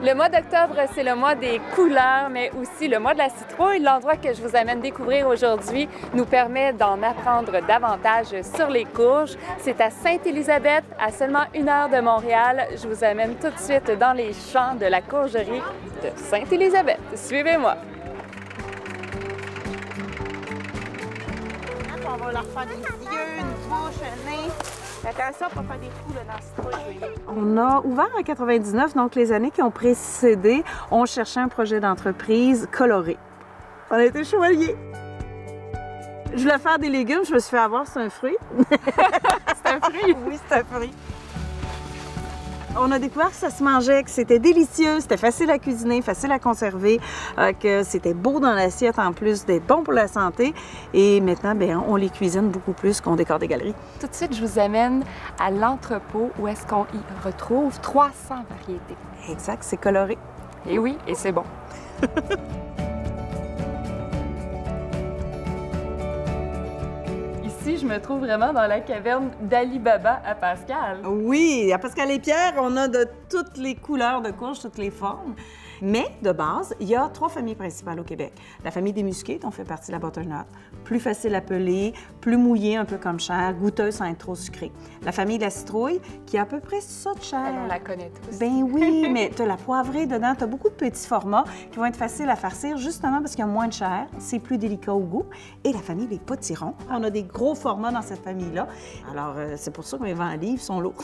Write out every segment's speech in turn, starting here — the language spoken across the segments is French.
Le mois d'octobre, c'est le mois des couleurs, mais aussi le mois de la citrouille. L'endroit que je vous amène découvrir aujourd'hui nous permet d'en apprendre davantage sur les courges. C'est à Sainte-Élisabeth, à seulement 1 heure de Montréal. Je vous amène tout de suite dans les champs de la courgerie de Sainte-Élisabeth. Suivez-moi. On va leur faire des yeux, une bouche, un nez. Attention pour faire des trous là, dans ce trou. On a ouvert en 99, donc les années qui ont précédé, on cherchait un projet d'entreprise coloré. On a été chevaliers. Je voulais faire des légumes, je me suis fait avoir, c'est un fruit. C'est un fruit? Oui, c'est un fruit. On a découvert que ça se mangeait, que c'était délicieux, c'était facile à cuisiner, facile à conserver, que c'était beau dans l'assiette en plus d'être bon pour la santé. Et maintenant, bien, on les cuisine beaucoup plus qu'on décore des galeries. Tout de suite, je vous amène à l'entrepôt où est-ce qu'on y retrouve 300 variétés. Exact, c'est coloré. Et oui, et c'est bon. Ici, je me trouve vraiment dans la caverne d'Ali Baba à Pascal. Oui, à Pascal et Pierre, on a de toutes les couleurs de courges, toutes les formes. Mais de base, il y a 3 familles principales au Québec. La famille des musqués, dont fait partie la butternut, plus facile à peler, plus mouillée, un peu comme chair, goûteuse sans être trop sucrée. La famille de la citrouille, qui a à peu près ça de chair. On la connaît tous. Ben oui, mais tu as la poivrée dedans, tu as beaucoup de petits formats qui vont être faciles à farcir justement parce qu'il y a moins de chair, c'est plus délicat au goût. Et la famille des potirons, on a des gros formats dans cette famille-là. Alors, c'est pour ça que mes 20 livres sont lourds.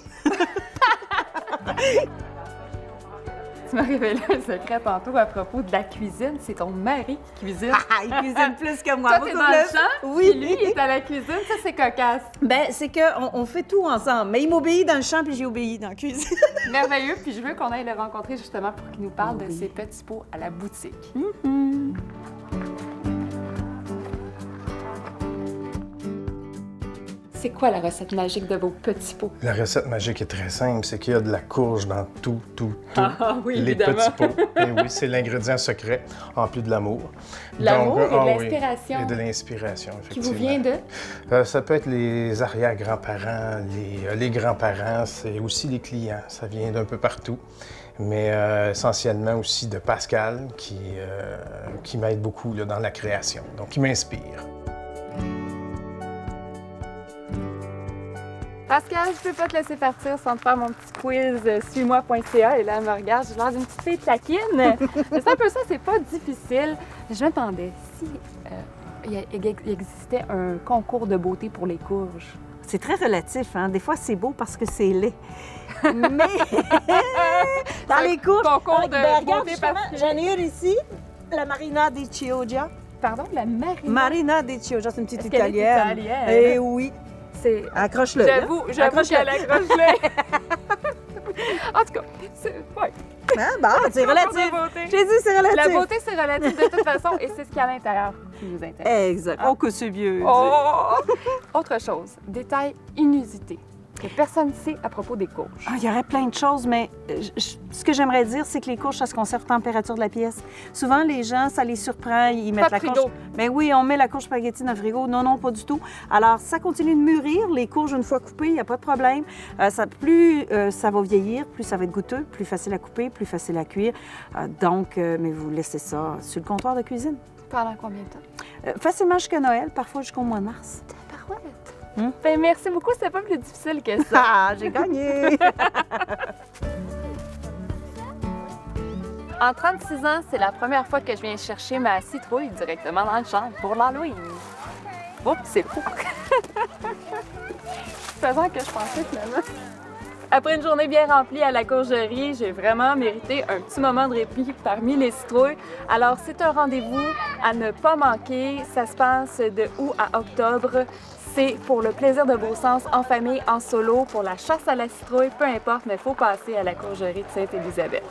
Tu m'as révélé un secret tantôt à propos de la cuisine. C'est ton mari qui cuisine. Ah, il cuisine plus que moi. Toi, t'es dans le champ, oui. Puis lui, il est à la cuisine. Ça, c'est cocasse. Ben, c'est qu'on fait tout ensemble. Mais il m'obéit dans le champ, puis j'ai obéi dans la cuisine. Merveilleux. Puis je veux qu'on aille le rencontrer justement pour qu'il nous parle de ses petits pots à la boutique. C'est quoi la recette magique de vos petits pots? La recette magique est très simple, c'est qu'il y a de la courge dans tout. Ah oui, les évidemment. petits pots. Et oui, c'est l'ingrédient secret, en plus de l'amour. L'amour Donc, et de l'inspiration. Oui, et de l'inspiration, Qui effectivement. vous vient de? Ça peut être les arrière-grands-parents, les grands-parents, c'est aussi les clients. Ça vient d'un peu partout. Mais essentiellement aussi de Pascal, qui m'aide beaucoup là, dans la création, donc qui m'inspire. Pascal, je peux pas te laisser partir sans te faire mon petit quiz suis-moi.ca. Et là, elle me regarde, j'ai l'air d'une petite fille taquine. Mais c'est un peu ça, c'est pas difficile. Je me demandais si il existait un concours de beauté pour les courges. C'est très relatif, hein? Des fois, c'est beau parce que c'est laid. Mais dans les courges... Concours de regarde, beauté justement, particulier. j'en ai une ici, la Marina di Chioggia. Pardon, la marina. Marina di Chioggia, c'est une petite Est-ce qu'elle est italienne. italienne? Eh oui. C'est... Accroche-le. J'avoue qu'elle accroche le. En tout cas, c'est... Ouais. Ah, bon, c'est relatif. Concours de beauté. J'ai dit, c'est relatif. La beauté, c'est relatif de toute façon, et c'est ce qu'il y a à l'intérieur qui nous intéresse. Exact. Oh, que c'est vieux. Oh! Autre chose, détail inusité que personne ne sait à propos des courges. Ah, il y aurait plein de choses, mais ce que j'aimerais dire, c'est que les courges, ça se conserve température de la pièce. Souvent, les gens, ça les surprend, ils mettent Pas de la frigo. courge. Ben oui, on met la courge spaghetti dans le frigo. Non, non, pas du tout. Alors, ça continue de mûrir. Les courges, une fois coupées, il n'y a pas de problème. Plus ça va vieillir, plus ça va être goûteux, plus facile à couper, plus facile à cuire. Mais vous laissez ça sur le comptoir de cuisine. Pendant combien de temps? Facilement jusqu'à Noël, parfois jusqu'au mois de mars. Tabarouette! Ben, merci beaucoup, c'était pas plus difficile que ça. Ah, j'ai gagné! En 36 ans, c'est la première fois que je viens chercher ma citrouille directement dans le champ pour l'Halloween. Oups, c'est fou! Faisant que je pensais finalement. Après une journée bien remplie à la courgerie, j'ai vraiment mérité un petit moment de répit parmi les citrouilles. Alors, c'est un rendez-vous à ne pas manquer. Ça se passe de août à octobre. C'est pour le plaisir de vos sens en famille, en solo, pour la chasse à la citrouille, peu importe, mais il faut passer à la courgerie de Sainte-Élisabeth.